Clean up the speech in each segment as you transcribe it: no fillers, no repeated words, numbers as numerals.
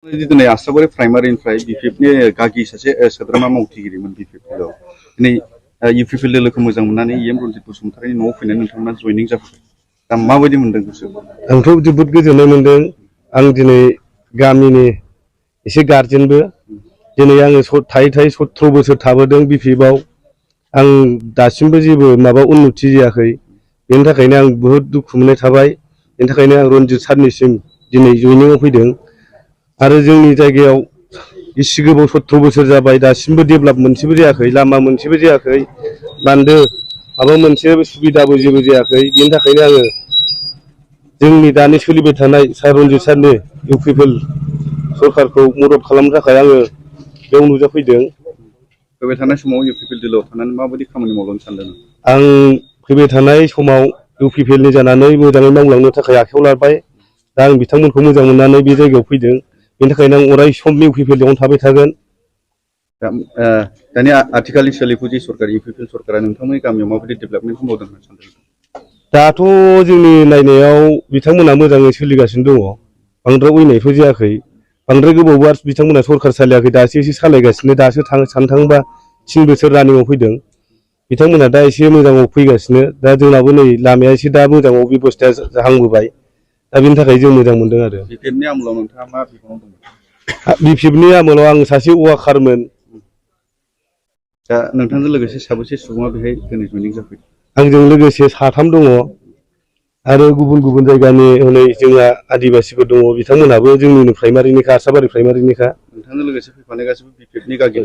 दिनै आसाबारि प्राइमारिनिफ्राय बिपिएफनि गागि सासे सोद्रोमा मावथिगिरिमोन बिपिएफआव दिनै इउपिपिएल लोगोखौ मोजां मोननानै इएम रनजित बसुमतारिनि न'आव फैनानै नोंथांमोना जयनिं जाफैबाय दा माबायदि मोनदों गोसोखौ? आंथ' जोबोद गोजोननाय मोनदों। आं दिनै गामिनि एसे गारजेनबो दिनै आङो थायै 17 बोसोर थाबोदों बिपिएफआव आं दासिमबो जेबो माबा उन्नति जायाखै। बेनि थाखायनो आं बुहुद दुखु मोननाय थाबाय। बेनि थाखायनो आं रनजित सारनिसिम दिनै जयनिंआव फैदों। आरो जोंनि जायगायाव इसे गोबाव 17 बोसोर जाबाय दासिमबो डेभेलप मोनसेबो जायाखै, लामा मोनसेबो जायाखै, बान्दो माबा मोनसे सुबिदाबो जेबो जायाखै। बेनि थाखायनो आङो जोंनि दानि सोलिबाय थानाय सार रनजित सारनि इउपिपिएल सरकारखौ मदद खालामनो थाखाय आङो बेयाव नुजाफैदों। फैबाय थानाय समाव इउपिपिएल दोलोआव थानानै माबायदि खामानि मावलांनो सानदों? आं फैबाय थानाय समाव इउपिपिएलनि जानानै मोजाङै मावलांनो थाखाय आखायाव लाबाय। दा आं बिथांमोनखौ मोजां मोननानै बे जायगायाव फैदों। बेनि थाखायनो आं अराय सम इउपिपिएलआवनो थाबाय थागोन। दानि आथिखालनि सोलिफु जि सरकार इउपिपिएल सरकारा नोंथांमोननि गामियाव माबायदि डेभेलपमेन्टखौ मावदों होनना सानदों? दाथ' जोंनि नायनायाव बिथांमोना मोजाङै सोलिगासिनो दङ। बांद्राय अयनायथ' जायाखै। बांद्राय गोबावबो बिथांमोना सरकार सालायाखै, दासो एसे सालायगासिनो। दासो साननो थाङोबा 3 बोसोर रानिंआव फैदों। बिथांमोना दा एसे मोजाङाव फैगासिनो। दा जोंनाबो नै लामाया एसे दा मोजाङाव बेब'स्थाया जाहांबोबाय। दा बेनि थाखाय जों मोजां मोनदों आरो। बिपिएफनि आमोलाव नोंथाङा मा बिबानाव दंमोन? बिपिएफनि आमोलाव आं सासे वाकारमोन। दा नोंथांजों लोगोसे साबेसे सुबुङा बेहाय दिनै जयनिं जाफैदों? आंजों लोगोसे 3 दङ आरो गुबुन गुबुन जायगानि हनै जोंहा आदिबासिफोर दङ। बिथांमोनहाबो जोंनिनो प्राइमारिनिखा, आसाबारि प्राइमारिनिखा। नोंथांजों लोगोसे फैफानाय गासैबो बिपिएफनि गागि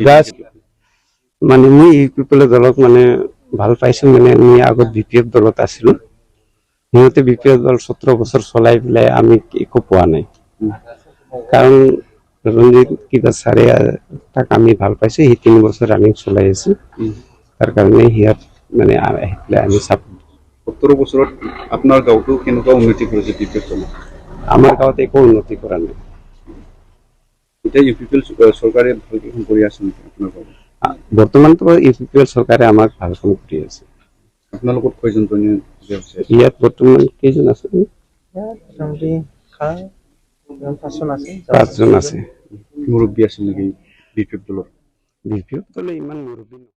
মানে মই ইউপিপিএল দলক মানে ভাল পাইছোঁ। মানে আমি আগত বিপিএফ দলত আছিলোঁ। সিহঁতে বিপিএফ দল 17 বছৰ চলাই পেলাই আমি একো পোৱা নাই। কাৰণ ৰঞ্জিত কিবা ছাৰে তাক আমি ভাল পাইছোঁ। সি 3 বছৰ ৰানিং চলাই আছে। তাৰ কাৰণে সিয়াত মানে আহি পেলাই আমি 17 বছৰত আপোনাৰ গাঁৱতো কেনেকুৱা উন্নতি কৰিছে বিপিএফ দলে? আমাৰ গাঁৱত একো উন্নতি কৰা নাই। এতিয়া ইউপিপিএল চৰকাৰে ভালকৈ কাম কৰি আছে নেকি আপোনাৰ গাঁৱত? বৰ্তমানতো ইউপিপিএল চৰকাৰে আমাক ভাল কাম কৰি আছে। আপোনাৰ লগত কয়জন জয়নিং হৈছে? ইয়াত বৰ্তমান কেইজন আছে? 5জন আছে। মুৰব্বী আছে নেকি বিপিএফ দলৰ? বিপিএফ দলে ইমান মুৰব্বী